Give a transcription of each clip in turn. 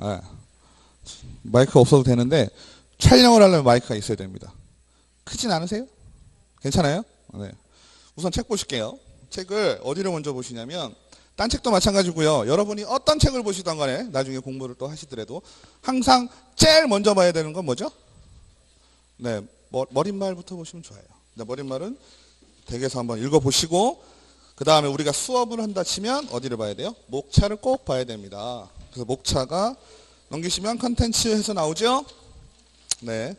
예. 마이크가 없어도 되는데 촬영을 하려면 마이크가 있어야 됩니다. 크진 않으세요? 괜찮아요? 네. 우선 책 보실게요. 책을 어디로 먼저 보시냐면 딴 책도 마찬가지고요. 여러분이 어떤 책을 보시던 간에 나중에 공부를 또 하시더라도 항상 제일 먼저 봐야 되는 건 뭐죠? 네, 머릿말부터 보시면 좋아요. 네, 머릿말은 댁에서 한번 읽어보시고 그 다음에 우리가 수업을 한다 치면 어디를 봐야 돼요? 목차를 꼭 봐야 됩니다. 그래서 목차가 넘기시면 컨텐츠에서 나오죠? 네,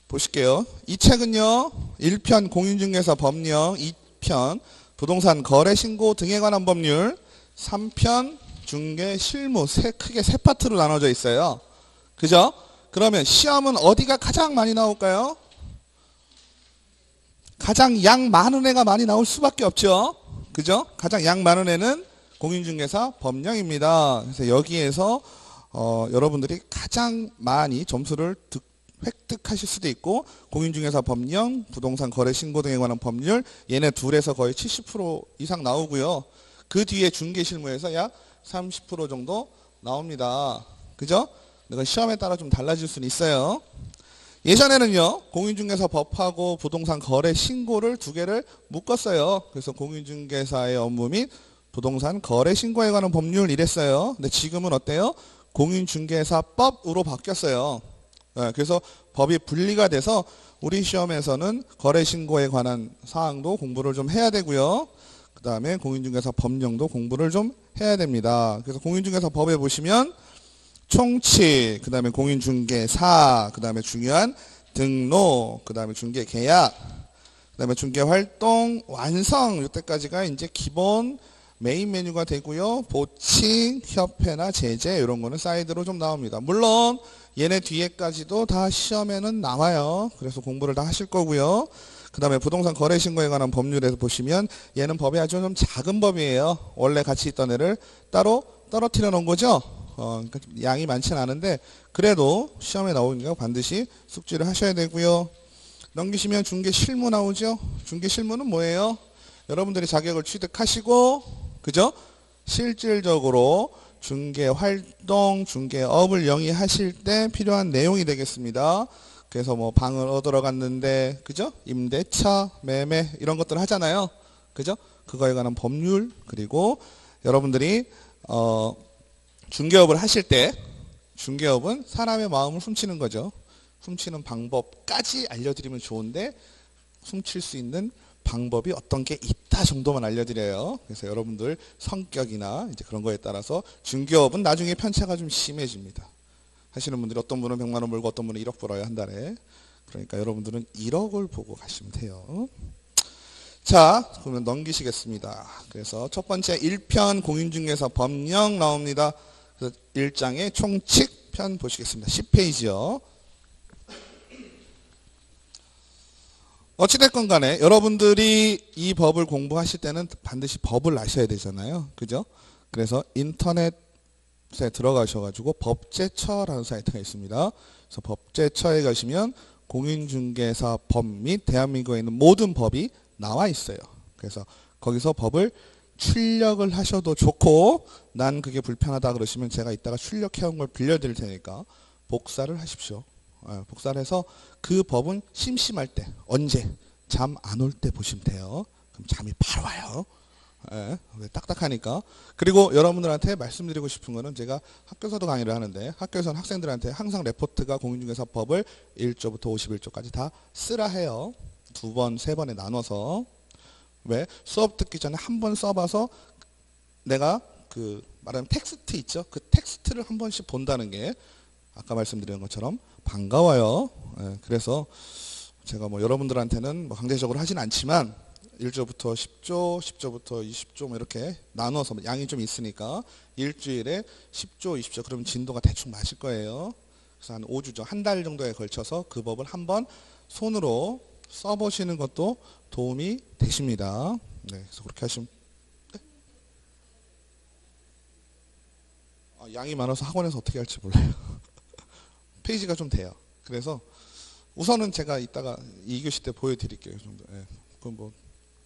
보실게요. 이 책은요. 1편 공인중개사 법령, 2편 부동산 거래 신고 등에 관한 법률, 3편 중개 실무 크게 세 파트로 나눠져 있어요. 그죠? 그러면 시험은 어디가 가장 많이 나올까요? 가장 양 많은 애가 많이 나올 수밖에 없죠. 그죠? 가장 양 많은 애는 공인중개사 법령입니다. 그래서 여기에서 여러분들이 가장 많이 점수를 획득하실 수도 있고 공인중개사 법령, 부동산 거래 신고 등에 관한 법률 얘네 둘에서 거의 70% 이상 나오고요. 그 뒤에 중개실무에서 약 30% 정도 나옵니다. 그죠? 이건 시험에 따라 좀 달라질 수는 있어요. 예전에는요. 공인중개사 법하고 부동산 거래 신고를 두 개를 묶었어요. 그래서 공인중개사의 업무 및 부동산 거래 신고에 관한 법률 이랬어요. 근데 지금은 어때요? 공인중개사법으로 바뀌었어요. 네, 그래서 법이 분리가 돼서 우리 시험에서는 거래 신고에 관한 사항도 공부를 좀 해야 되고요. 그 다음에 공인중개사 법령도 공부를 좀 해야 됩니다. 그래서 공인중개사 법에 보시면 총칙, 그 다음에 공인중개사, 그 다음에 중요한 등록, 그 다음에 중개계약, 그 다음에 중개활동 완성 이때까지가 이제 기본 메인 메뉴가 되고요. 보칭, 협회나 제재 이런 거는 사이드로 좀 나옵니다. 물론 얘네 뒤에까지도 다 시험에는 나와요. 그래서 공부를 다 하실 거고요. 그 다음에 부동산 거래 신고에 관한 법률에서 보시면 얘는 법이 아주 좀 작은 법이에요. 원래 같이 있던 애를 따로 떨어뜨려 놓은 거죠. 그러니까 양이 많지는 않은데 그래도 시험에 나오니까 반드시 숙지를 하셔야 되고요. 넘기시면 중개 실무 나오죠. 중개 실무는 뭐예요? 여러분들이 자격을 취득하시고 그죠? 실질적으로 중개 활동, 중개업을 영위하실 때 필요한 내용이 되겠습니다. 그래서 뭐 방을 얻으러 갔는데 그죠? 임대차, 매매 이런 것들 하잖아요. 그죠? 그거에 관한 법률 그리고 여러분들이 중개업을 하실 때 중개업은 사람의 마음을 훔치는 거죠. 훔치는 방법까지 알려드리면 좋은데 훔칠 수 있는 방법이 어떤 게 있다 정도만 알려드려요. 그래서 여러분들 성격이나 이제 그런 거에 따라서 중개업은 나중에 편차가 좀 심해집니다. 하시는 분들이 어떤 분은 100만 원 벌고 어떤 분은 1억 벌어요 한 달에. 그러니까 여러분들은 1억을 보고 가시면 돼요. 자, 그러면 넘기시겠습니다. 그래서 첫 번째 1편 공인중개사 법령 나옵니다. 그래서 1장의 총칙 편 보시겠습니다. 10페이지요. 어찌됐건 간에 여러분들이 이 법을 공부하실 때는 반드시 법을 아셔야 되잖아요. 그죠? 그래서 인터넷에 들어가셔가지고 법제처라는 사이트가 있습니다. 그래서 법제처에 가시면 공인중개사 법 및 대한민국에 있는 모든 법이 나와 있어요. 그래서 거기서 법을 출력을 하셔도 좋고 난 그게 불편하다 그러시면 제가 이따가 출력해온 걸 빌려드릴 테니까 복사를 하십시오. 복사를 해서 그 법은 심심할 때 언제 잠 안 올 때 보시면 돼요. 그럼 잠이 바로 와요. 딱딱하니까. 그리고 여러분들한테 말씀드리고 싶은 거는 제가 학교에서도 강의를 하는데 학교에서는 학생들한테 항상 레포트가 공인중개사법을 1조부터 51조까지 다 쓰라 해요. 2번, 3번에 나눠서. 왜? 수업 듣기 전에 한 번 써봐서 내가 그 말하는 텍스트 있죠? 그 텍스트를 한 번씩 본다는 게 아까 말씀드린 것처럼 반가워요. 그래서 제가 뭐 여러분들한테는 뭐 강제적으로 하진 않지만 1조부터 10조, 10조부터 20조 뭐 이렇게 나눠서 양이 좀 있으니까 일주일에 10조, 20조 그러면 진도가 대충 맞을 거예요. 그래서 한 5주죠. 한 달 정도에 걸쳐서 그 법을 한번 손으로 써보시는 것도 도움이 되십니다. 네, 그래서 그렇게 하시면 양이 많아서 학원에서 어떻게 할지 몰라요. 페이지가 좀 돼요. 그래서 우선은 제가 이따가 2교시 때 보여드릴게요. 정도. 예. 그건 뭐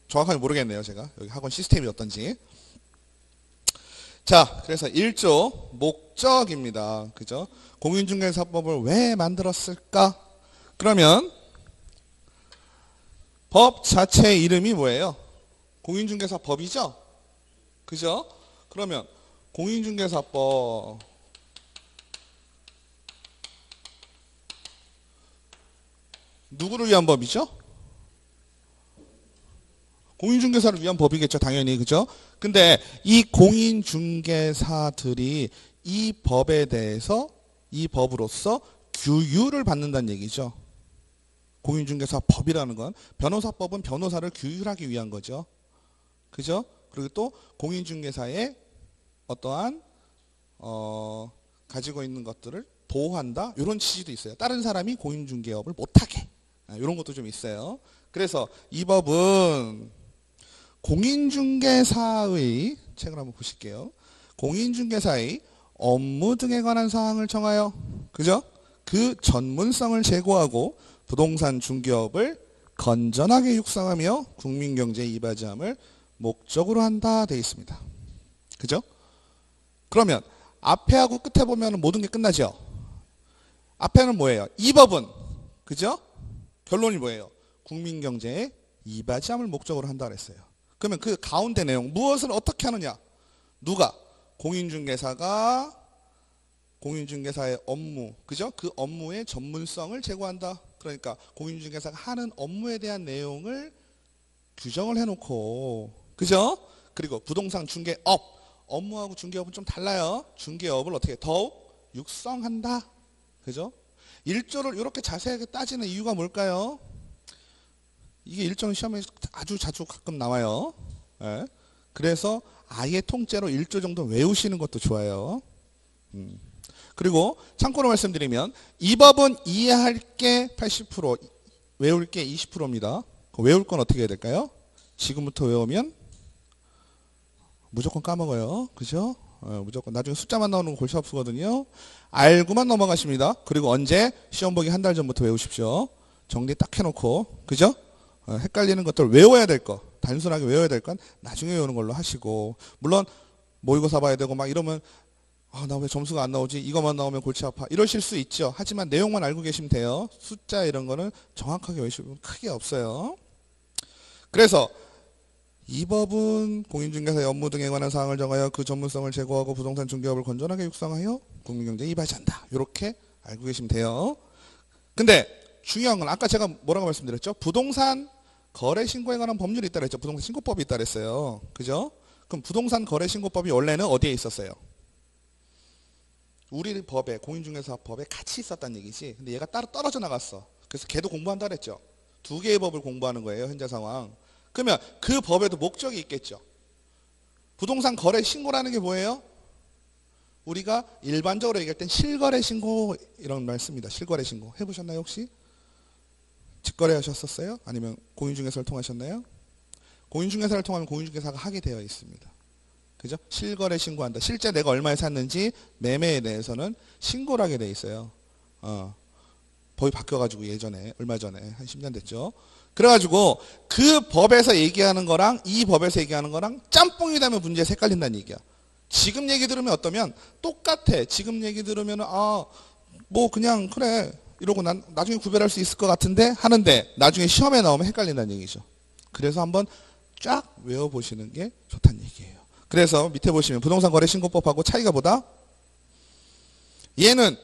정확하게 모르겠네요. 제가 여기 학원 시스템이 어떤지. 자, 그래서 1조 목적입니다. 그죠? 공인중개사법을 왜 만들었을까? 그러면 법 자체의 이름이 뭐예요? 공인중개사법이죠? 그죠? 그러면 공인중개사법 누구를 위한 법이죠? 공인중개사를 위한 법이겠죠, 당연히. 그죠? 근데 이 공인중개사들이 이 법에 대해서 이 법으로서 규율을 받는다는 얘기죠. 공인중개사법이라는 건 변호사법은 변호사를 규율하기 위한 거죠. 그죠? 그리고 또 공인중개사의 어떠한 가지고 있는 것들을 보호한다, 이런 취지도 있어요. 다른 사람이 공인중개업을 못하게, 이런 것도 좀 있어요. 그래서 이 법은 공인중개사의, 책을 한번 보실게요. 공인중개사의 업무 등에 관한 사항을 정하여, 그죠? 그 전문성을 제고하고 부동산 중개업을 건전하게 육성하며 국민경제에 이바지함을 목적으로 한다 되어 있습니다. 그죠? 그러면 앞에 하고 끝에 보면 모든 게 끝나죠? 앞에는 뭐예요? 이 법은, 그죠? 결론이 뭐예요? 국민경제에 이바지함을 목적으로 한다 그랬어요. 그러면 그 가운데 내용, 무엇을 어떻게 하느냐? 누가? 공인중개사가 공인중개사의 업무, 그죠? 그 업무의 전문성을 제고한다. 그러니까 공인중개사가 하는 업무에 대한 내용을 규정을 해놓고, 그죠? 그리고 부동산 중개업, 업무하고 중개업은 좀 달라요. 중개업을 어떻게 더욱 육성한다. 그죠? 1조를 이렇게 자세하게 따지는 이유가 뭘까요? 이게 1조는 시험에 아주 자주 가끔 나와요. 예. 그래서 아예 통째로 1조 정도 외우시는 것도 좋아요. 그리고 참고로 말씀드리면 이 법은 이해할 게 80%, 외울 게 20%입니다. 외울 건 어떻게 해야 될까요? 지금부터 외우면 무조건 까먹어요. 그죠? 무조건 나중에 숫자만 나오는 거 골치 아프거든요. 알고만 넘어가십니다. 그리고 언제? 시험 보기 한 달 전부터 외우십시오. 정리 딱 해놓고, 그죠? 헷갈리는 것들 외워야 될 거, 단순하게 외워야 될 건 나중에 외우는 걸로 하시고, 물론 모의고사 봐야 되고 막 이러면 나 왜 점수가 안 나오지? 이것만 나오면 골치 아파. 이러실 수 있죠. 하지만 내용만 알고 계시면 돼요. 숫자 이런 거는 정확하게 외우시면 크게 없어요. 그래서 이 법은 공인중개사의 업무 등에 관한 사항을 정하여 그 전문성을 제고하고 부동산 중개업을 건전하게 육성하여 국민경제에 이바지한다. 이렇게 알고 계시면 돼요. 근데 중요한 건 아까 제가 뭐라고 말씀드렸죠? 부동산 거래신고에 관한 법률이 있다 그랬죠. 부동산 신고법이 있다 그랬어요. 그죠? 그럼 부동산 거래신고법이 원래는 어디에 있었어요? 우리 법에, 공인중개사법에 같이 있었다는 얘기지. 근데 얘가 따로 떨어져 나갔어. 그래서 걔도 공부한다 그랬죠. 두 개의 법을 공부하는 거예요, 현재 상황. 그러면 그 법에도 목적이 있겠죠. 부동산 거래 신고라는 게 뭐예요? 우리가 일반적으로 얘기할 땐 실거래 신고 이런 말 씁니다. 실거래 신고. 해보셨나요, 혹시? 직거래 하셨었어요? 아니면 공인중개사를 통하셨나요? 공인중개사를 통하면 공인중개사가 하게 되어 있습니다. 그죠? 실거래 신고한다. 실제 내가 얼마에 샀는지 매매에 대해서는 신고를 하게 돼 있어요. 법이 바뀌어가지고 예전에, 얼마 전에, 한 10년 됐죠. 그래가지고 그 법에서 얘기하는 거랑 이 법에서 얘기하는 거랑 짬뽕이 되면 문제에서 헷갈린다는 얘기야. 지금 얘기 들으면 어떠면 똑같아. 지금 얘기 들으면 뭐 그냥 그래 이러고 난 나중에 구별할 수 있을 것 같은데 하는데 나중에 시험에 나오면 헷갈린다는 얘기죠. 그래서 한번 쫙 외워보시는 게 좋다는 얘기예요. 그래서 밑에 보시면 부동산 거래 신고법하고 차이가 뭐다? 얘는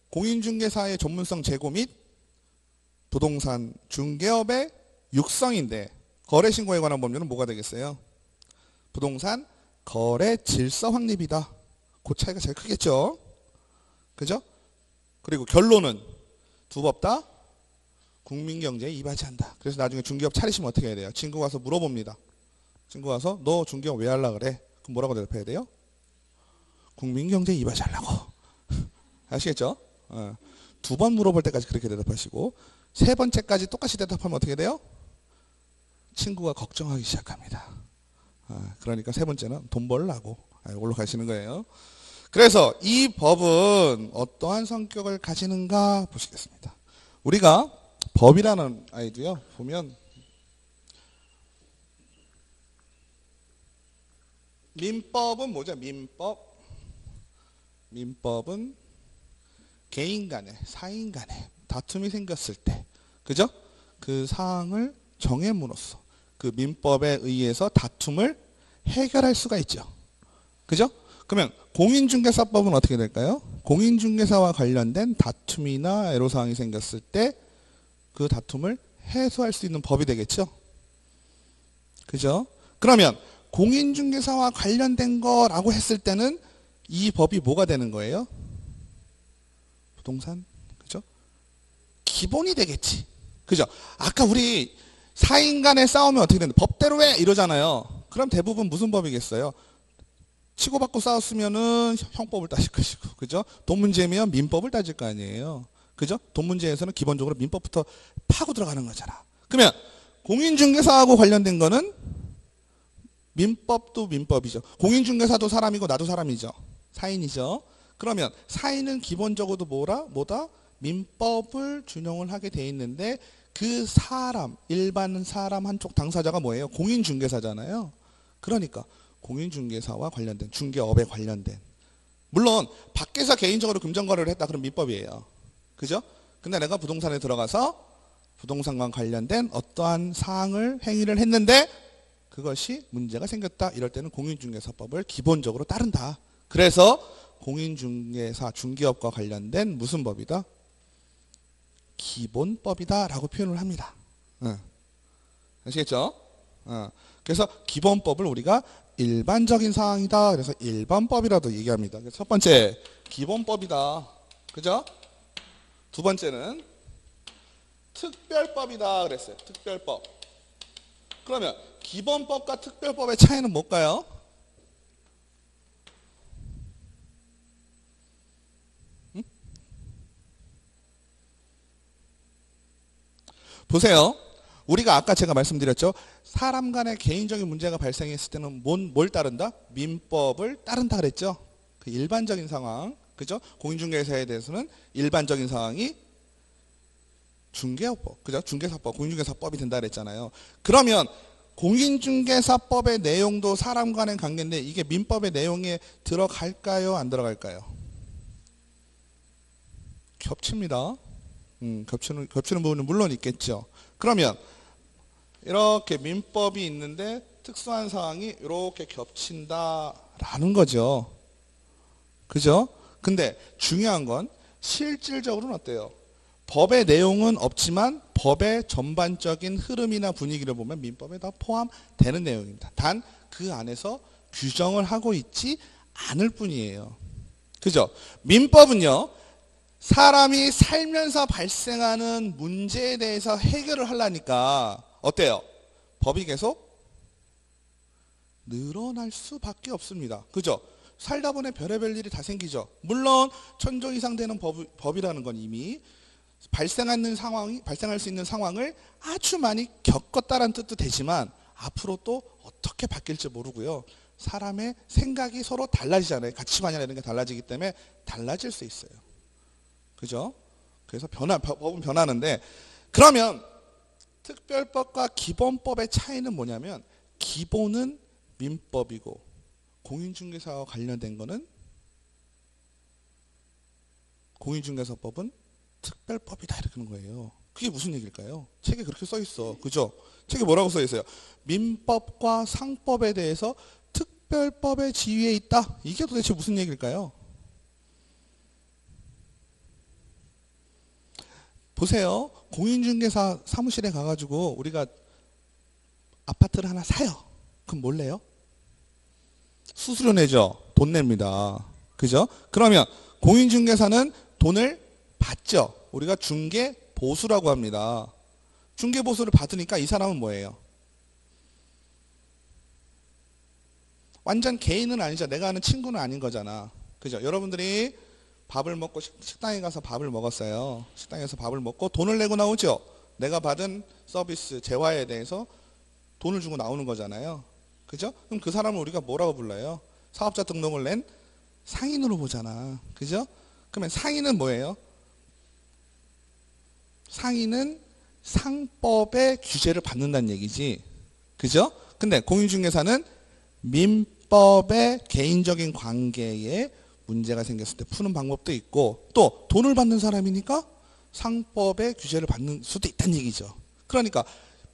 공인중개사의 전문성 제고 및 부동산 중개업의 육성인데 거래신고에 관한 법률은 뭐가 되겠어요? 부동산 거래 질서 확립이다. 그 차이가 제일 크겠죠. 그죠? 그리고 결론은 두 법 다 국민경제에 이바지한다. 그래서 나중에 중개업 차리시면 어떻게 해야 돼요? 친구 와서 물어봅니다. 친구 와서 너 중개업 왜 하려고 그래? 그럼 뭐라고 대답해야 돼요? 국민경제에 이바지하려고. 아시겠죠? 두 번 물어볼 때까지 그렇게 대답하시고 세 번째까지 똑같이 대답하면 어떻게 돼요? 친구가 걱정하기 시작합니다. 그러니까 세 번째는 돈 벌라고 이걸로 가시는 거예요. 그래서 이 법은 어떠한 성격을 가지는가 보시겠습니다. 우리가 법이라는 아이도요 보면 민법은 뭐죠? 민법은 개인 간에, 사인 간에 다툼이 생겼을 때, 그죠? 그 사항을 정해므로써 그 민법에 의해서 다툼을 해결할 수가 있죠. 그죠? 그러면 공인중개사법은 어떻게 될까요? 공인중개사와 관련된 다툼이나 애로사항이 생겼을 때 그 다툼을 해소할 수 있는 법이 되겠죠? 그죠? 그러면 공인중개사와 관련된 거라고 했을 때는 이 법이 뭐가 되는 거예요? 부동산, 그죠? 기본이 되겠지. 그죠? 아까 우리 사인 간에 싸우면 어떻게 되는데 법대로 해! 이러잖아요. 그럼 대부분 무슨 법이겠어요? 치고받고 싸웠으면은 형법을 따질 것이고, 그죠? 돈 문제면 민법을 따질 거 아니에요. 그죠? 돈 문제에서는 기본적으로 민법부터 파고 들어가는 거잖아. 그러면 공인중개사하고 관련된 거는 민법도 민법이죠. 공인중개사도 사람이고 나도 사람이죠. 사인이죠. 그러면 사인은 기본적으로 뭐다? 민법을 준용을 하게 돼 있는데 그 사람, 일반 사람 한쪽 당사자가 뭐예요? 공인중개사잖아요. 그러니까 공인중개사와 관련된, 중개업에 관련된, 물론 밖에서 개인적으로 금전거래를 했다 그럼 민법이에요. 그죠? 근데 내가 부동산에 들어가서 부동산과 관련된 어떠한 사항을 행위를 했는데 그것이 문제가 생겼다 이럴 때는 공인중개사법을 기본적으로 따른다. 그래서 공인중개사, 중개업과 관련된 무슨 법이다? 기본법이다 라고 표현을 합니다. 아시겠죠? 그래서 기본법을 우리가 일반적인 사항이다. 그래서 일반법이라도 얘기합니다. 그래서 첫 번째 기본법이다. 그죠? 두 번째는 특별법이다 그랬어요. 특별법. 그러면 기본법과 특별법의 차이는 뭘까요? 보세요. 우리가 아까 제가 말씀드렸죠. 사람 간의 개인적인 문제가 발생했을 때는 뭘 따른다? 민법을 따른다 그랬죠. 그 일반적인 상황, 그죠? 공인중개사에 대해서는 일반적인 상황이 중개업법, 그죠? 중개사법, 공인중개사법이 된다 그랬잖아요. 그러면 공인중개사법의 내용도 사람 간의 관계인데 이게 민법의 내용에 들어갈까요? 안 들어갈까요? 겹칩니다. 겹치는 부분은 물론 있겠죠. 그러면 이렇게 민법이 있는데 특수한 상황이 이렇게 겹친다라는 거죠. 그죠? 근데 중요한 건 실질적으로는 어때요? 법의 내용은 없지만 법의 전반적인 흐름이나 분위기를 보면 민법에 다 포함되는 내용입니다. 단 그 안에서 규정을 하고 있지 않을 뿐이에요. 그죠? 민법은요. 사람이 살면서 발생하는 문제에 대해서 해결을 하려니까 어때요? 법이 계속 늘어날 수밖에 없습니다. 그죠? 살다 보니 별의별 일이 다 생기죠. 물론 천조 이상 되는 법이라는 건 이미 발생할 수 있는 상황을 아주 많이 겪었다는 뜻도 되지만 앞으로 또 어떻게 바뀔지 모르고요. 사람의 생각이 서로 달라지잖아요. 가치관이나 이런 게 달라지기 때문에 달라질 수 있어요. 그죠? 그래서 법은 변하는데 그러면 특별법과 기본법의 차이는 뭐냐면 기본은 민법이고 공인중개사와 관련된 거는 공인중개사법은 특별법이다 이렇게 하는 거예요. 그게 무슨 얘기일까요? 책에 그렇게 써 있어. 그죠? 책에 뭐라고 써 있어요? 민법과 상법에 대해서 특별법의 지위에 있다. 이게 도대체 무슨 얘기일까요? 보세요. 공인중개사 사무실에 가가지고 우리가 아파트를 하나 사요. 그럼 뭘 내요? 수수료 내죠. 돈 냅니다. 그죠? 그러면 공인중개사는 돈을 받죠. 우리가 중개보수라고 합니다. 중개보수를 받으니까 이 사람은 뭐예요? 완전 개인은 아니죠. 내가 아는 친구는 아닌 거잖아. 그죠? 여러분들이 밥을 먹고 식당에 가서 밥을 먹었어요. 식당에서 밥을 먹고 돈을 내고 나오죠. 내가 받은 서비스, 재화에 대해서 돈을 주고 나오는 거잖아요. 그죠? 그럼 그 사람을 우리가 뭐라고 불러요? 사업자 등록을 낸 상인으로 보잖아. 그죠? 그러면 상인은 뭐예요? 상인은 상법의 규제를 받는다는 얘기지. 그죠? 근데 공인중개사는 민법의 개인적인 관계에 문제가 생겼을 때 푸는 방법도 있고, 또 돈을 받는 사람이니까 상법의 규제를 받는 수도 있다는 얘기죠. 그러니까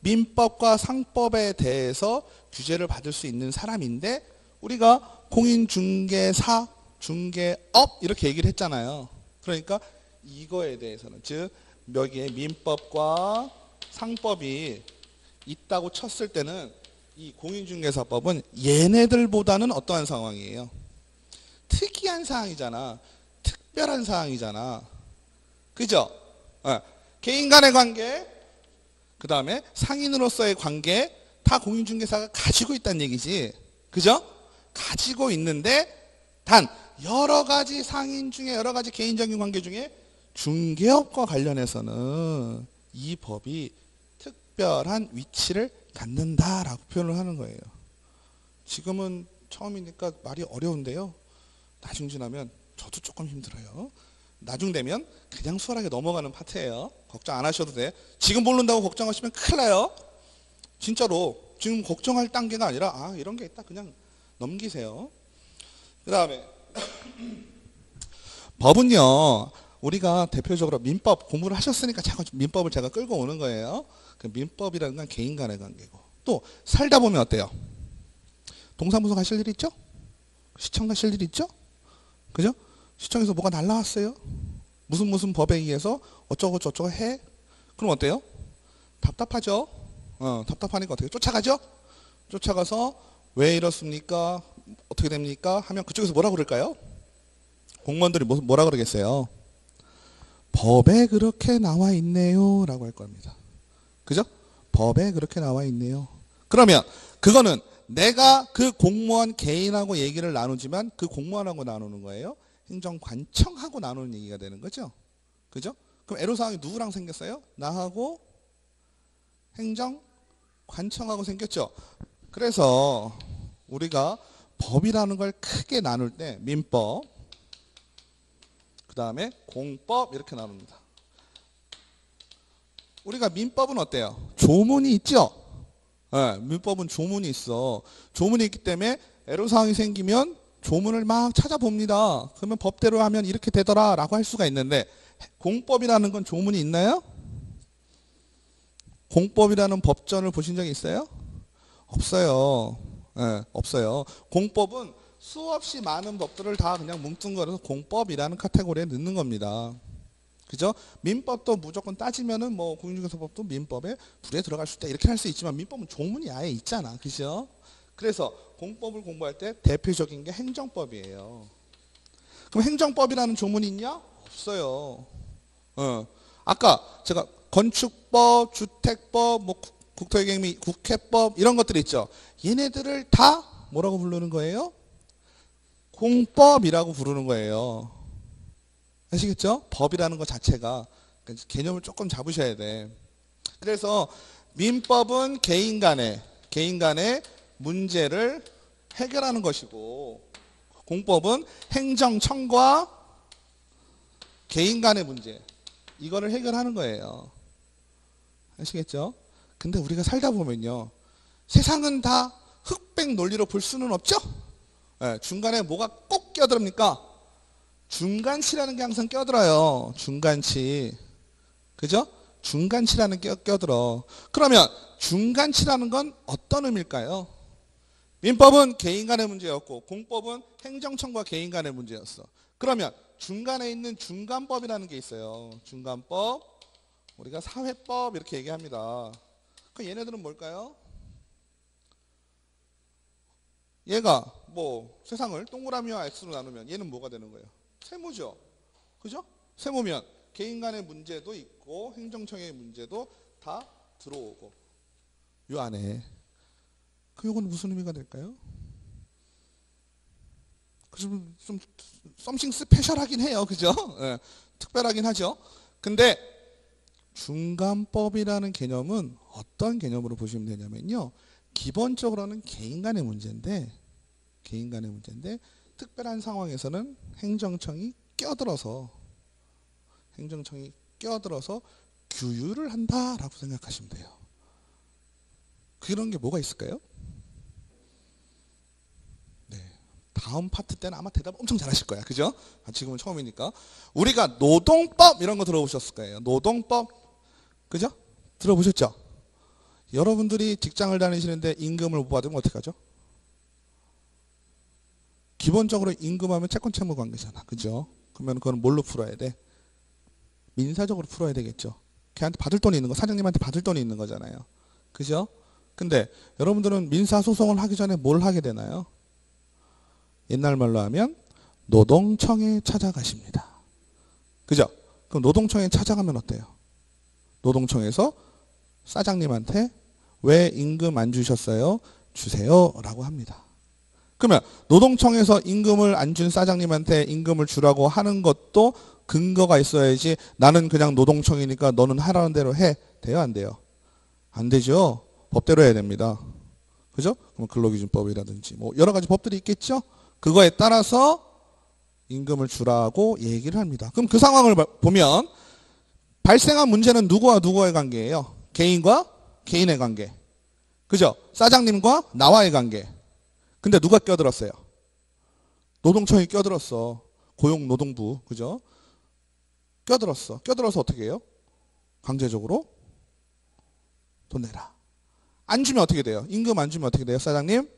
민법과 상법에 대해서 규제를 받을 수 있는 사람인데, 우리가 공인중개사, 중개업 이렇게 얘기를 했잖아요. 그러니까 이거에 대해서는, 즉 여기에 민법과 상법이 있다고 쳤을 때는 이 공인중개사법은 얘네들보다는 어떠한 상황이에요? 특이한 사항이잖아. 특별한 사항이잖아. 그죠? 개인 간의 관계, 그 다음에 상인으로서의 관계, 다 공인중개사가 가지고 있다는 얘기지. 그죠? 가지고 있는데, 단 여러 가지 상인 중에, 여러 가지 개인적인 관계 중에 중개업과 관련해서는 이 법이 특별한 위치를 갖는다라고 표현을 하는 거예요. 지금은 처음이니까 말이 어려운데요. 나중 지나면 저도 조금 힘들어요. 나중 되면 그냥 수월하게 넘어가는 파트예요. 걱정 안 하셔도 돼. 지금 모른다고 걱정하시면 큰일 나요. 진짜로 지금 걱정할 단계가 아니라 이런 게 있다 그냥 넘기세요. 그 다음에 법은요, 우리가 대표적으로 민법 공부를 하셨으니까 자꾸 민법을 제가 끌고 오는 거예요. 그 민법이라는 건 개인 간의 관계고, 또 살다 보면 어때요? 동사무소 가실 일 있죠? 시청 가실 일 있죠? 그죠? 시청에서 뭐가 날라왔어요? 무슨 법에 의해서 어쩌고 저쩌고 해? 그럼 어때요? 답답하죠? 답답하니까 어떻게 쫓아가죠? 쫓아가서 왜 이렇습니까? 어떻게 됩니까? 하면 그쪽에서 뭐라 그럴까요? 공무원들이 뭐라 그러겠어요? 법에 그렇게 나와 있네요 라고 할 겁니다. 그죠? 법에 그렇게 나와 있네요. 그러면 그거는 내가 그 공무원 개인하고 얘기를 나누지만 그 공무원하고 나누는 거예요. 행정관청하고 나누는 얘기가 되는 거죠. 그죠? 그럼 애로사항이 누구랑 생겼어요? 나하고 행정관청하고 생겼죠. 그래서 우리가 법이라는 걸 크게 나눌 때 민법, 그 다음에 공법 이렇게 나눕니다. 우리가 민법은 어때요? 조문이 있죠? 민법은 조문이 있어. 조문이 있기 때문에 애로사항이 생기면 조문을 막 찾아봅니다. 그러면 법대로 하면 이렇게 되더라 라고 할 수가 있는데, 공법이라는 건 조문이 있나요? 공법이라는 법전을 보신 적이 있어요? 없어요. 없어요. 공법은 수없이 많은 법들을 다 그냥 뭉뚱그려서 공법이라는 카테고리에 넣는 겁니다. 그죠? 민법도 무조건 따지면은 뭐 공인중개사법도 민법에 불에 들어갈 수 있다 이렇게 할 수 있지만, 민법은 조문이 아예 있잖아. 그죠? 그래서 공법을 공부할 때 대표적인 게 행정법이에요. 그럼 행정법이라는 조문이 있냐? 없어요. 아까 제가 건축법, 주택법, 뭐 국토기획 및 국회법 이런 것들 있죠. 얘네들을 다 뭐라고 부르는 거예요? 공법이라고 부르는 거예요. 아시겠죠? 법이라는 것 자체가 개념을 조금 잡으셔야 돼. 그래서 민법은 개인 간의 문제를 해결하는 것이고, 공법은 행정청과 개인 간의 문제, 이거를 해결하는 거예요. 아시겠죠? 근데 우리가 살다 보면요, 세상은 다 흑백 논리로 볼 수는 없죠? 중간에 뭐가 꼭 껴듭니까? 중간치라는 게 항상 껴들어요. 중간치. 그죠? 중간치라는 게 껴들어. 그러면 중간치라는 건 어떤 의미일까요? 민법은 개인 간의 문제였고 공법은 행정청과 개인 간의 문제였어. 그러면 중간에 있는 중간법이라는 게 있어요. 중간법, 우리가 사회법 이렇게 얘기합니다. 그 얘네들은 뭘까요? 얘가 뭐 세상을 동그라미와 X로 나누면 얘는 뭐가 되는 거예요? 세모죠. 그죠? 세모면 개인 간의 문제도 있고 행정청의 문제도 다 들어오고, 요 안에 그 요건 무슨 의미가 될까요? 좀 썸씽 스페셜하긴 해요. 그죠? 특별하긴 하죠. 근데 중간법이라는 개념은 어떤 개념으로 보시면 되냐면요, 기본적으로는 개인 간의 문제인데 특별한 상황에서는 행정청이 껴들어서 규율을 한다라고 생각하시면 돼요. 그런 게 뭐가 있을까요? 네, 다음 파트 때는 아마 대답 엄청 잘하실 거야. 그죠? 지금은 처음이니까. 우리가 노동법 이런 거 들어보셨을 거예요. 노동법. 그죠? 들어보셨죠? 여러분들이 직장을 다니시는데 임금을 못 받으면 어떻게 하죠? 기본적으로 임금하면 채권 채무 관계잖아. 그죠? 그러면 그건 뭘로 풀어야 돼? 민사적으로 풀어야 되겠죠. 걔한테 받을 돈이 있는 거, 사장님한테 받을 돈이 있는 거잖아요. 그죠? 근데 여러분들은 민사소송을 하기 전에 뭘 하게 되나요? 옛날 말로 하면 노동청에 찾아가십니다. 그죠? 그럼 노동청에 찾아가면 어때요? 노동청에서 사장님한테 왜 임금 안 주셨어요? 주세요 라고 합니다. 그러면 노동청에서 임금을 안 준 사장님한테 임금을 주라고 하는 것도 근거가 있어야지. 나는 그냥 노동청이니까 너는 하라는 대로 해. 돼요 안 돼요? 안 되죠. 법대로 해야 됩니다. 그죠? 그럼 근로기준법이라든지 뭐 여러 가지 법들이 있겠죠. 그거에 따라서 임금을 주라고 얘기를 합니다. 그럼 그 상황을 보면 발생한 문제는 누구와 누구의 관계예요? 개인과 개인의 관계. 그죠? 사장님과 나와의 관계. 근데 누가 껴들었어요? 노동청이 껴들었어. 고용노동부. 그죠? 껴들었어. 껴들어서 어떻게 해요? 강제적으로 돈 내라. 안 주면 어떻게 돼요? 임금 안 주면 어떻게 돼요? 사장님?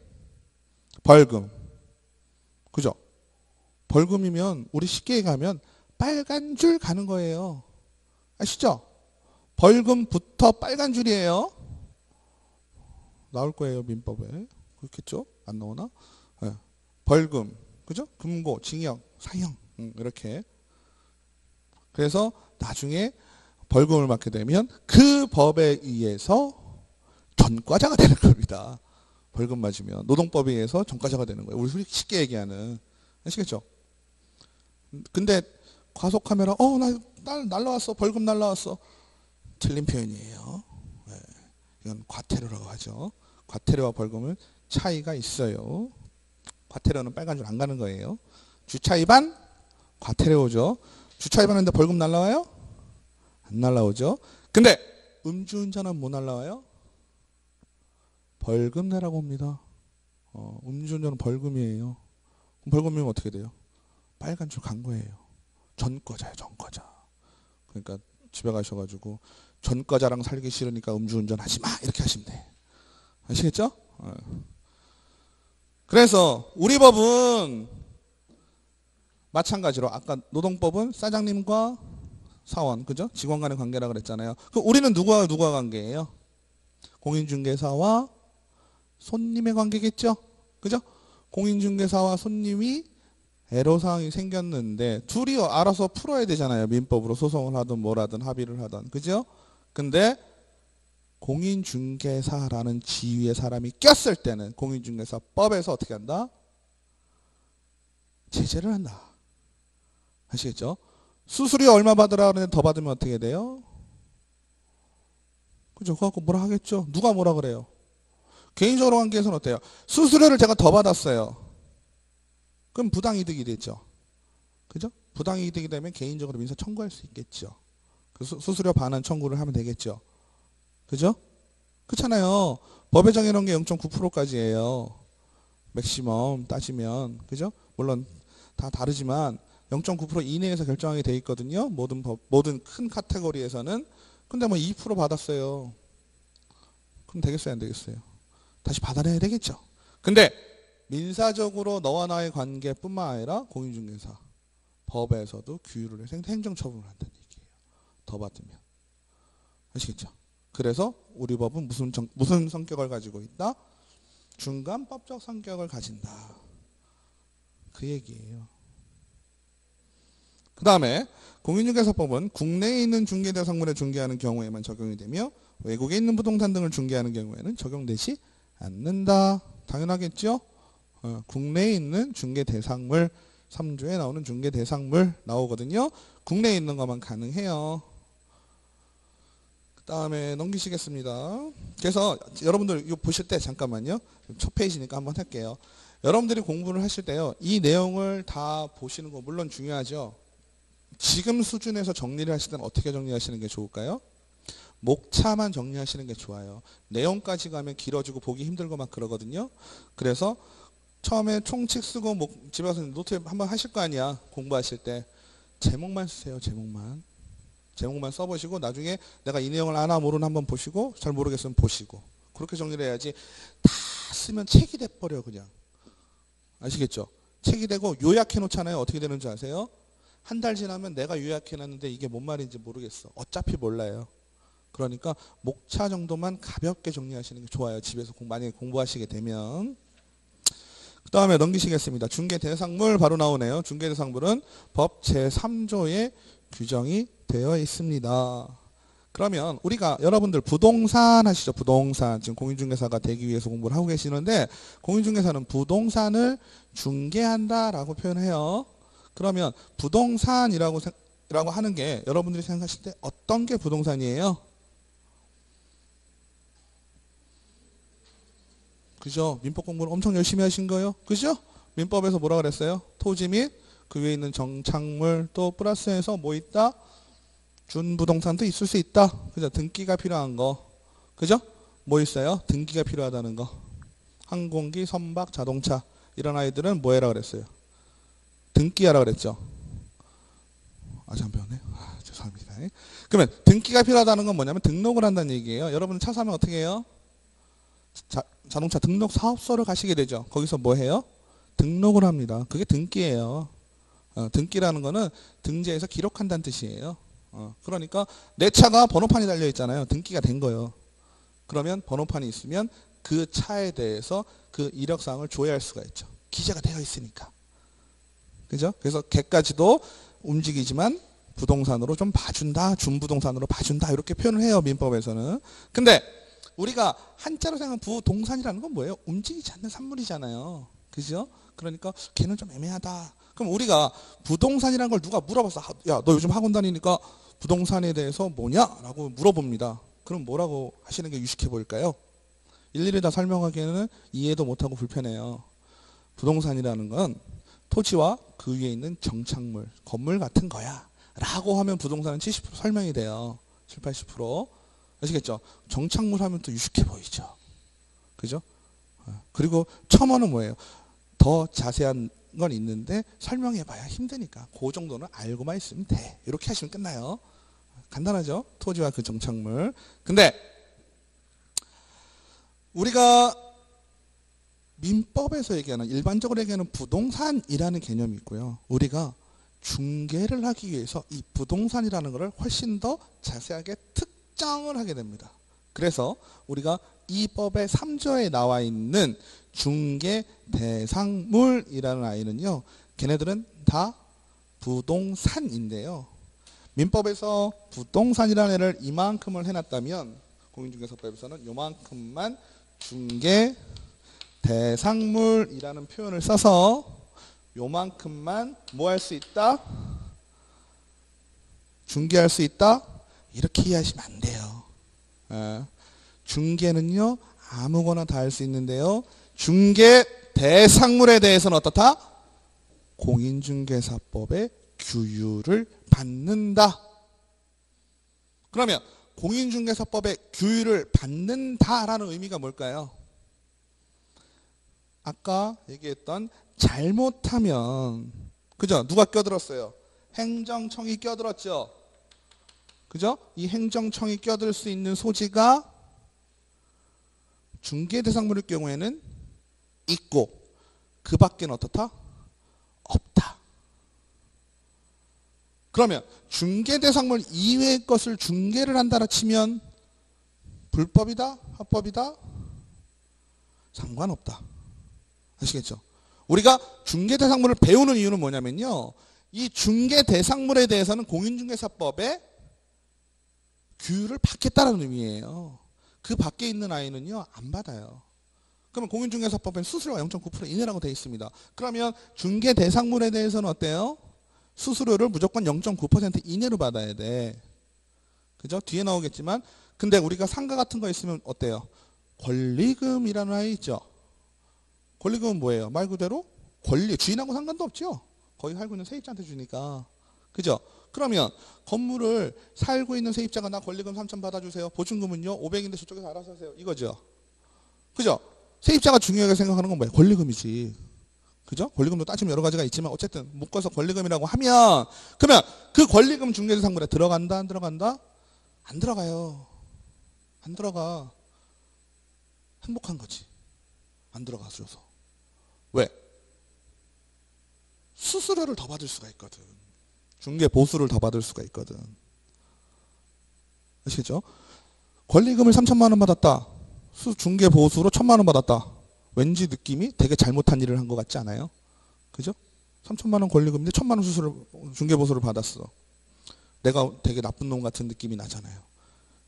벌금. 그죠? 벌금이면 우리 쉽게 얘기하면 빨간 줄 가는 거예요. 아시죠? 벌금부터 빨간 줄이에요. 나올 거예요. 민법에. 그렇겠죠? 안 나오나? 네. 벌금. 그죠? 금고, 징역, 사형. 이렇게. 그래서 나중에 벌금을 받게 되면 그 법에 의해서 전과자가 되는 겁니다. 벌금 맞으면 노동법에 의해서 전과자가 되는 거예요. 우리 쉽게 얘기하는. 아시겠죠? 근데 과속하면 나 날라왔어. 벌금 날라왔어. 틀린 표현이에요. 네. 이건 과태료라고 하죠. 과태료와 벌금은 차이가 있어요. 과태료는 빨간 줄 안 가는 거예요. 주차 위반 과태료죠. 주차 위반했는데 벌금 날라와요? 안 날라오죠. 근데 음주운전은 뭐 날라와요? 벌금 내라고 합니다. 음주운전은 벌금이에요. 그럼 벌금이면 어떻게 돼요? 빨간 줄 간 거예요. 전과자예요. 전과자. 그러니까 집에 가셔가지고 전과자랑 살기 싫으니까 음주운전 하지 마 이렇게 하시면 돼. 아시겠죠? 그래서 우리 법은 마찬가지로 아까 노동법은 사장님과 사원, 그죠? 직원 간의 관계라 그랬잖아요. 그럼 우리는 누구와 관계예요? 공인중개사와 손님의 관계겠죠? 그죠? 공인중개사와 손님이 애로사항이 생겼는데 둘이 알아서 풀어야 되잖아요. 민법으로 소송을 하든 뭘 하든 합의를 하든. 그죠? 근데 공인중개사라는 지위의 사람이 꼈을 때는 공인중개사법에서 어떻게 한다? 제재를 한다. 아시겠죠? 수수료 얼마 받으라 그러는데 더 받으면 어떻게 돼요? 그죠? 그거 갖고 뭐라 하겠죠? 누가 뭐라 그래요? 개인적으로 관계에서는 어때요? 수수료를 제가 더 받았어요. 그럼 부당이득이 되죠. 그죠? 부당이득이 되면 개인적으로 민사 청구할 수 있겠죠. 수수료 반환 청구를 하면 되겠죠. 그죠? 그렇잖아요. 법에 정해놓은 게 0.9%까지예요. 맥시멈 따지면. 그죠? 물론 다 다르지만 0.9% 이내에서 결정하게 돼 있거든요. 모든 큰 카테고리에서는. 근데 뭐 2% 받았어요. 그럼 되겠어요? 안 되겠어요? 다시 받아내야 되겠죠. 근데 민사적으로 너와 나의 관계뿐만 아니라 공인중개사 법에서도 규율을 해서 행정처분을 한다는 얘기예요. 더 받으면. 아시겠죠? 그래서 우리 법은 무슨 성격을 가지고 있다? 중간법적 성격을 가진다. 그 얘기예요. 그 다음에 공인중개사법은 국내에 있는 중개대상물을 중개하는 경우에만 적용이 되며 외국에 있는 부동산 등을 중개하는 경우에는 적용되지 않는다. 당연하겠죠? 국내에 있는 중개대상물 3조에 나오는 중개대상물 나오거든요. 국내에 있는 것만 가능해요. 그 다음에 넘기시겠습니다. 그래서 여러분들 이거 보실 때 잠깐만요. 첫 페이지니까 한번 할게요. 여러분들이 공부를 하실 때요. 이 내용을 다 보시는 거 물론 중요하죠. 지금 수준에서 정리를 하실 때는 어떻게 정리하시는 게 좋을까요? 목차만 정리하시는 게 좋아요. 내용까지 가면 길어지고 보기 힘들고 막 그러거든요. 그래서 처음에 총칙 쓰고 집에 가서 노트 한번 하실 거 아니야. 공부하실 때. 제목만 쓰세요. 제목만. 제목만 써보시고 나중에 내가 이 내용을 아나 모르나 한번 보시고 잘 모르겠으면 보시고 그렇게 정리를 해야지 다 쓰면 책이 돼버려 그냥. 아시겠죠? 책이 되고 요약해 놓잖아요. 어떻게 되는지 아세요? 한 달 지나면 내가 요약해 놨는데 이게 뭔 말인지 모르겠어. 어차피 몰라요. 그러니까 목차 정도만 가볍게 정리하시는 게 좋아요. 집에서 만약에 공부하시게 되면. 그 다음에 넘기시겠습니다. 중개대상물 바로 나오네요. 중개대상물은 법 제3조에 규정이 되어 있습니다. 그러면 우리가 여러분들 부동산 하시죠. 부동산. 지금 공인중개사가 되기 위해서 공부를 하고 계시는데 공인중개사는 부동산을 중개한다라고 표현해요. 그러면 부동산이라고 하는 게 여러분들이 생각하실 때 어떤 게 부동산이에요? 그죠? 민법 공부를 엄청 열심히 하신 거예요. 그죠? 민법에서 뭐라 그랬어요? 토지 및 그 위에 있는 정착물 또 플러스해서 뭐 있다? 준부동산도 있을 수 있다. 그죠? 등기가 필요한 거. 그죠? 뭐 있어요? 등기가 필요하다는 거. 항공기, 선박, 자동차. 이런 아이들은 뭐 해라 그랬어요? 등기하라 그랬죠? 아직 안 배웠네? 죄송합니다. 그러면 등기가 필요하다는 건 뭐냐면 등록을 한다는 얘기예요. 여러분 차 사면 어떻게 해요? 자동차 등록 사업소를 가시게 되죠. 거기서 뭐 해요? 등록을 합니다. 그게 등기예요. 등기라는 거는 등재에서 기록한다는 뜻이에요. 그러니까 내 차가 번호판이 달려 있잖아요. 등기가 된 거예요. 그러면 번호판이 있으면 그 차에 대해서 그 이력사항을 조회할 수가 있죠. 기재가 되어 있으니까. 그죠? 그래서 걔까지도 움직이지만 부동산으로 좀 봐준다. 준부동산으로 봐준다. 이렇게 표현을 해요. 민법에서는. 근데 우리가 한자로 생각하면 부동산이라는 건 뭐예요? 움직이지 않는 산물이잖아요. 그죠? 그러니까 걔는 좀 애매하다. 그럼 우리가 부동산이라는 걸 누가 물어봤어. 야, 너 요즘 학원 다니니까 부동산에 대해서 뭐냐? 라고 물어봅니다. 그럼 뭐라고 하시는 게 유식해 보일까요? 일일이 다 설명하기에는 이해도 못하고 불편해요. 부동산이라는 건 토지와 그 위에 있는 정착물, 건물 같은 거야. 라고 하면 부동산은 70% 설명이 돼요. 7, 80%. 아시겠죠? 정착물 하면 또 유식해 보이죠. 그죠? 그리고 첨언은 뭐예요? 더 자세한 건 있는데 설명해봐야 힘드니까 그 정도는 알고만 있으면 돼. 이렇게 하시면 끝나요. 간단하죠? 토지와 그 정착물. 근데 우리가 민법에서 얘기하는 일반적으로 얘기하는 부동산이라는 개념이 있고요. 우리가 중개를 하기 위해서 이 부동산이라는 것을 훨씬 더 자세하게 특정을 하게 됩니다. 그래서 우리가 이 법의 3조에 나와 있는 중개대상물이라는 아이는요. 걔네들은 다 부동산인데요. 민법에서 부동산이라는 애를 이만큼을 해놨다면 공인중개사법에서는 요만큼만 중개대상물이라는 표현을 써서 요만큼만 뭐 할 수 있다? 중개할 수 있다? 이렇게 이해하시면 안 돼요. 중개는요 아무거나 다 할 수 있는데요. 중개 대상물에 대해서는 어떻다? 공인중개사법의 규율을 받는다. 그러면 공인중개사법의 규율을 받는다라는 의미가 뭘까요? 아까 얘기했던 잘못하면 그죠? 누가 껴들었어요? 행정청이 껴들었죠. 그죠? 이 행정청이 껴들 수 있는 소지가 중개대상물일 경우에는 있고 그 밖에는 어떻다? 없다. 그러면 중개대상물 이외의 것을 중개를 한다라 치면 불법이다? 합법이다? 상관없다. 아시겠죠? 우리가 중개대상물을 배우는 이유는 뭐냐면요. 이 중개대상물에 대해서는 공인중개사법에 규율을 받겠다는 의미예요. 그 밖에 있는 아이는요 안 받아요. 그러면 공인중개사법엔 수수료가 0.9% 이내라고 되어 있습니다. 그러면 중개대상물에 대해서는 어때요? 수수료를 무조건 0.9% 이내로 받아야 돼. 그죠? 뒤에 나오겠지만 근데 우리가 상가 같은 거 있으면 어때요? 권리금이라는 아이 있죠? 권리금은 뭐예요? 말 그대로 권리, 주인하고 상관도 없죠? 거기 살고 있는 세입자한테 주니까. 그죠? 그러면 건물을 살고 있는 세입자가 나 권리금 3,000 받아주세요. 보증금은요 500인데 저쪽에서 알아서 하세요. 이거죠. 그죠? 세입자가 중요하게 생각하는 건 뭐예요? 권리금이지. 그죠? 권리금도 따지면 여러 가지가 있지만 어쨌든 묶어서 권리금이라고 하면 그러면 그 권리금 중개대상물에 들어간다 안 들어간다? 안 들어가요. 안 들어가. 행복한 거지. 안 들어가줘서. 왜? 수수료를 더 받을 수가 있거든. 중개 보수를 더 받을 수가 있거든. 아시겠죠? 권리금을 3천만 원 받았다. 중개 보수로 1,000만 원 받았다. 왠지 느낌이 되게 잘못한 일을 한 것 같지 않아요? 그죠? 3천만 원 권리금인데 1,000만 원 수수료 중개 보수를 받았어. 내가 되게 나쁜 놈 같은 느낌이 나잖아요.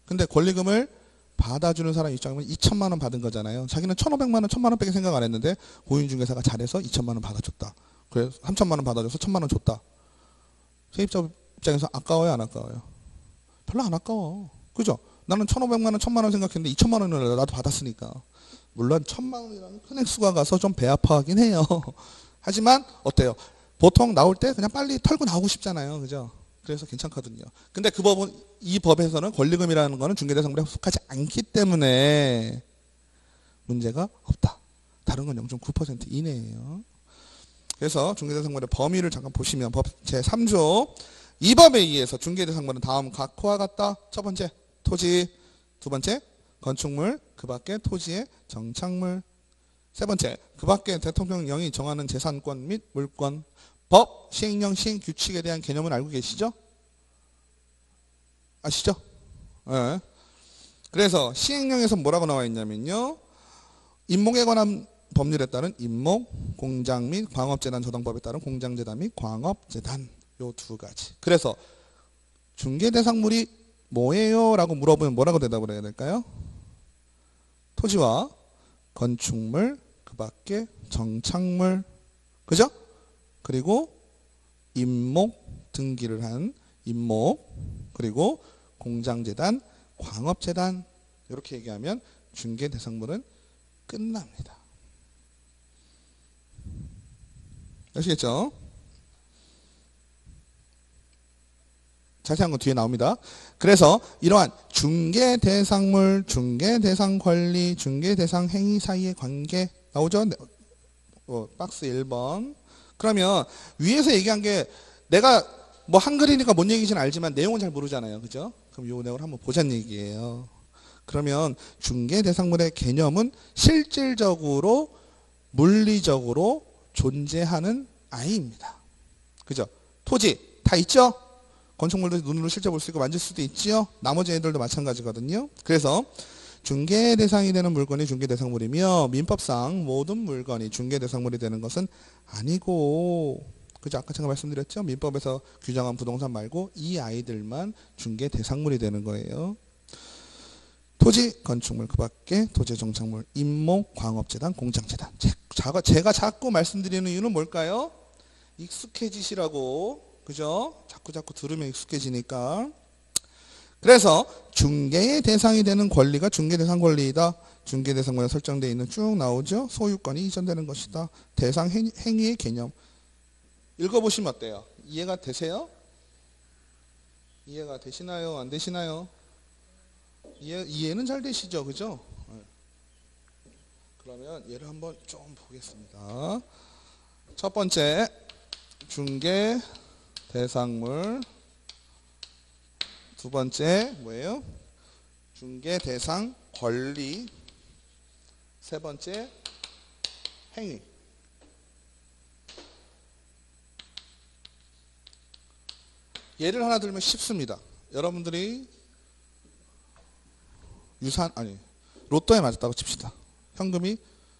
근데 권리금을 받아주는 사람 입장이면 2천만 원 받은 거잖아요. 자기는 1,500만 원, 1,000만 원밖에 생각 안 했는데 공인중개사가 잘해서 2천만 원 받아줬다. 그래서 3천만 원 받아줘서 1,000만 원 줬다. 세입자 입장에서 아까워요, 안 아까워요? 별로 안 아까워. 그죠? 나는 1,500만 원, 1,000만 원 생각했는데 2천만 원을 나도 받았으니까. 물론 1,000만 원이라는 큰 액수가 가서 좀 배 아파하긴 해요. 하지만 어때요? 보통 나올 때 그냥 빨리 털고 나오고 싶잖아요. 그죠? 그래서 괜찮거든요. 근데 그 법은, 이 법에서는 권리금이라는 거는 중개대상물에 속하지 않기 때문에 문제가 없다. 다른 건 0.9% 이내예요. 그래서 중개대상물의 범위를 잠깐 보시면 법 제3조 이 법에 의해서 중개대상물은 다음 각호와 같다. 첫 번째 토지, 두 번째 건축물, 그 밖에 토지의 정착물, 세 번째 그 밖에 대통령령이 정하는 재산권 및 물권. 법, 시행령, 시행규칙에 대한 개념은 알고 계시죠? 아시죠? 네. 그래서 시행령에서 뭐라고 나와 있냐면요. 임목에 관한 법률에 따른 임목, 공장 및 광업재단 저당법에 따른 공장재단 및 광업재단 요 두 가지. 그래서 중개대상물이 뭐예요? 라고 물어보면 뭐라고 대답을 해야 될까요? 토지와 건축물, 그 밖에 정착물, 그죠? 그리고 임목, 등기를 한 임목, 그리고 공장재단, 광업재단 이렇게 얘기하면 중개대상물은 끝납니다. 아시겠죠? 자세한 건 뒤에 나옵니다. 그래서 이러한 중개대상물, 중개대상권리, 중개대상행위 사이의 관계 나오죠? 박스 1번. 그러면 위에서 얘기한 게 내가 뭐 한글이니까 뭔 얘기인지는 알지만 내용은 잘 모르잖아요. 그죠? 그럼 이 내용을 한번 보자는 얘기예요. 그러면 중개대상물의 개념은 실질적으로 물리적으로 존재하는 아이입니다. 그죠? 토지 다 있죠? 건축물도 눈으로 실제 볼 수 있고 만질 수도 있지요? 나머지 애들도 마찬가지거든요. 그래서 중개대상이 되는 물건이 중개대상물이며 민법상 모든 물건이 중개대상물이 되는 것은 아니고, 그죠? 아까 제가 말씀드렸죠? 민법에서 규정한 부동산 말고 이 아이들만 중개대상물이 되는 거예요. 토지, 건축물, 그 밖에 토지 정착물, 임목, 광업재단, 공장재단. 제가 자꾸 말씀드리는 이유는 뭘까요? 익숙해지시라고. 그죠? 자꾸 들으면 익숙해지니까. 그래서 중개의 대상이 되는 권리가 중개대상 권리이다. 중개대상권에 설정되어 있는 쭉 나오죠. 소유권이 이전되는 것이다. 대상 행위의 개념. 읽어보시면 어때요? 이해가 되세요? 이해가 되시나요? 안 되시나요? 이해는 잘 되시죠? 그죠? 그러면 얘를 한번 좀 보겠습니다. 첫 번째 중개대상물, 두 번째 뭐예요? 중개대상 권리, 세 번째 행위. 예를 하나 들면 쉽습니다. 여러분들이 로또에 맞았다고 칩시다. 현금이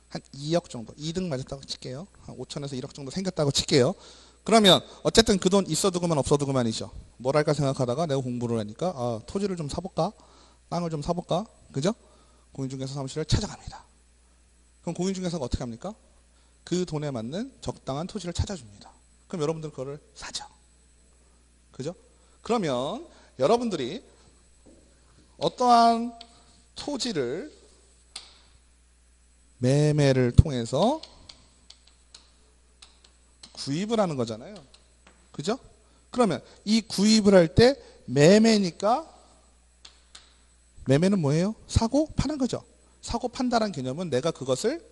한 2억 정도, 2등 맞았다고 칠게요. 한 5천에서 1억 정도 생겼다고 칠게요. 그러면 어쨌든 그 돈 있어두고만 없어두고만이죠. 뭘 할까 생각하다가 내가 공부를 하니까 토지를 좀 사볼까? 땅을 좀 사볼까? 그죠? 공인중개사 사무실을 찾아갑니다. 그럼 공인중개사가 어떻게 합니까? 그 돈에 맞는 적당한 토지를 찾아줍니다. 그럼 여러분들 그거를 사죠. 그죠? 그러면 여러분들이 어떠한 토지를 매매를 통해서 구입을 하는 거잖아요. 그죠? 그러면 이 구입을 할 때 매매니까, 매매는 뭐예요? 사고 파는 거죠. 사고 판다는 개념은 내가 그것을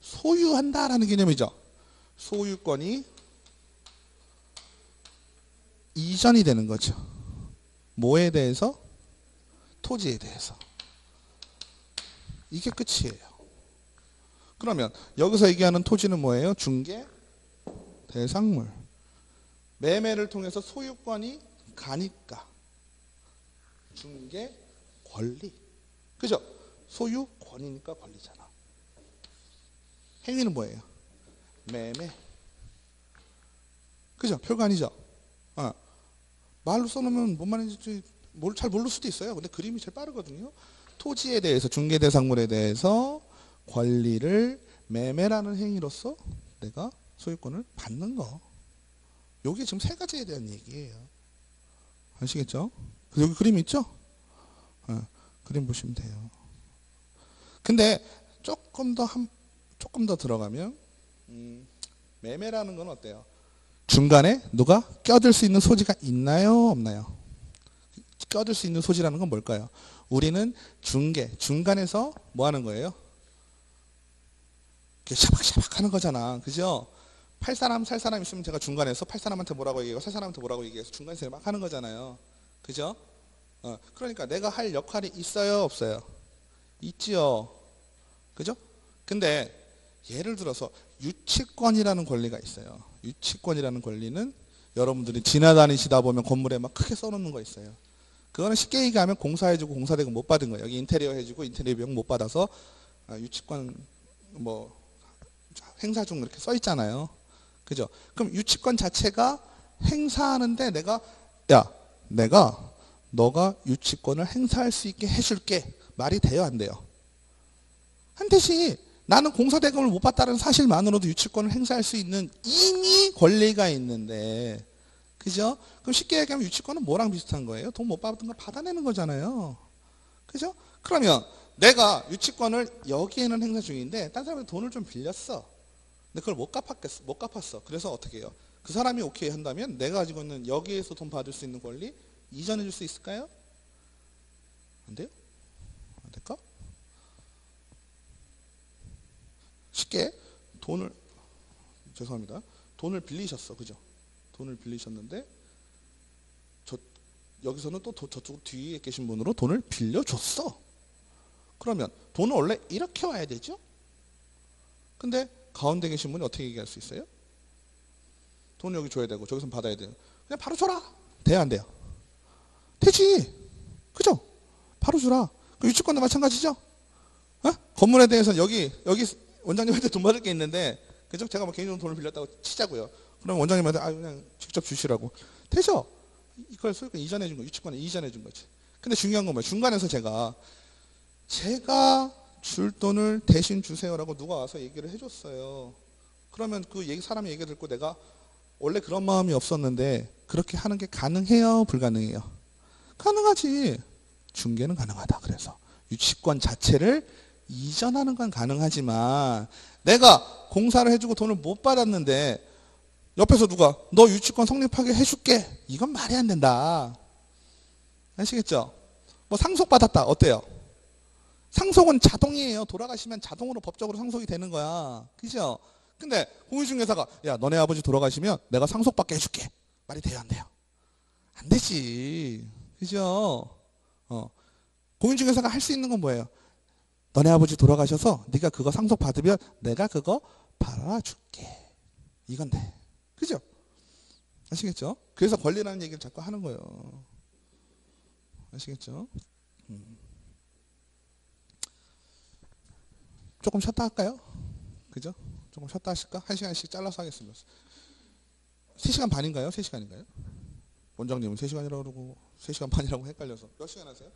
소유한다라는 개념이죠. 소유권이 이전이 되는 거죠. 뭐에 대해서? 토지에 대해서. 이게 끝이에요. 그러면 여기서 얘기하는 토지는 뭐예요? 중개 대상물. 매매를 통해서 소유권이 가니까 중개 권리. 그죠? 소유권이니까 권리잖아. 행위는 뭐예요? 매매. 그죠? 별거 아니죠? 말로 써놓으면 뭔 말인지 잘 모를 수도 있어요. 근데 그림이 제일 빠르거든요. 토지에 대해서, 중개대상물에 대해서 권리를 매매라는 행위로서 내가 소유권을 받는 거. 요게 지금 세 가지에 대한 얘기예요. 아시겠죠? 여기 그림 있죠? 그림 보시면 돼요. 근데 조금 더 들어가면 매매라는 건 어때요? 중간에 누가 껴들 수 있는 소지가 있나요? 없나요? 껴들 수 있는 소지라는 건 뭘까요? 우리는 중간에서 뭐 하는 거예요? 샤박샤박 하는 거잖아. 그죠? 팔 사람, 살 사람 있으면 제가 중간에서 팔 사람한테 뭐라고 얘기하고 살 사람한테 뭐라고 얘기해서 중간에서 막 하는 거잖아요. 그죠? 그러니까 내가 할 역할이 있어요? 없어요? 있지요. 그죠? 근데 예를 들어서 유치권이라는 권리가 있어요. 유치권이라는 권리는 여러분들이 지나다니시다 보면 건물에 막 크게 써놓는 거 있어요. 그거는 쉽게 얘기하면 공사해주고 공사대금 못 받은 거예요. 여기 인테리어 해주고 인테리어 비용 못 받아서 유치권 뭐 행사 중 이렇게 써 있잖아요. 그죠? 그럼 유치권 자체가 행사하는데 내가 너가 유치권을 행사할 수 있게 해줄게. 말이 돼요, 안 돼요? 한 대신 나는 공사대금을 못 받다는 사실만으로도 유치권을 행사할 수 있는 이미 권리가 있는데, 그죠? 그럼 쉽게 얘기하면 유치권은 뭐랑 비슷한 거예요? 돈 못 받은 거 받아내는 거잖아요. 그죠? 그러면 내가 유치권을 여기에는 행사 중인데 딴 사람한테 돈을 좀 빌렸어. 근데 그걸 못 갚았어. 그래서 어떻게 해요? 그 사람이 오케이 한다면 내가 가지고 있는 여기에서 돈 받을 수 있는 권리 이전해 줄 수 있을까요? 안 돼요? 안 될까? 쉽게 돈을 빌리셨어. 그죠? 돈을 빌리셨는데 여기서는 또 저쪽 뒤에 계신 분으로 돈을 빌려줬어. 그러면 돈은 원래 이렇게 와야 되죠? 근데 가운데 계신 분이 어떻게 얘기할 수 있어요? 돈 여기 줘야 되고 저기서 받아야 돼요. 그냥 바로 줘라. 돼요, 안 돼요? 되지. 그죠? 바로 주라. 그 유치권도 마찬가지죠? 건물에 대해서는 여기 원장님한테 돈 받을 게 있는데, 그죠? 제가 뭐 개인적으로 돈을 빌렸다고 치자고요. 그럼 원장님한테 그냥 직접 주시라고. 되죠? 이걸 소유권 이전해 준 거, 유치권을 이전해 준 거지. 근데 중요한 건 뭐예요? 중간에서 제가 줄 돈을 대신 주세요라고 누가 와서 얘기를 해줬어요. 그러면 그 사람의 얘기 듣고 내가 원래 그런 마음이 없었는데 그렇게 하는 게 가능해요? 불가능해요? 가능하지. 중개는 가능하다. 그래서 유치권 자체를 이전하는 건 가능하지만 내가 공사를 해주고 돈을 못 받았는데 옆에서 누가 너 유치권 성립하게 해줄게. 이건 말이 안 된다. 아시겠죠? 뭐 상속받았다. 어때요? 상속은 자동이에요. 돌아가시면 자동으로 법적으로 상속이 되는 거야. 그죠? 근데 공인중개사가 야 너네 아버지 돌아가시면 내가 상속받게 해줄게. 말이 돼요? 안 돼요? 안 되지. 그죠? 공인중개사가 할 수 있는 건 뭐예요? 너네 아버지 돌아가셔서 네가 그거 상속받으면 내가 그거 팔아줄게. 이건 돼. 그죠? 아시겠죠? 그래서 권리라는 얘기를 자꾸 하는 거예요. 아시겠죠? 조금 쉬었다 할까요? 그죠? 조금 쉬었다 하실까? 1시간씩 잘라서 하겠습니다. 3시간 반인가요? 3시간인가요? 원장님은 3시간이라고 그러고 3시간 반이라고 헷갈려서. 몇 시간 하세요?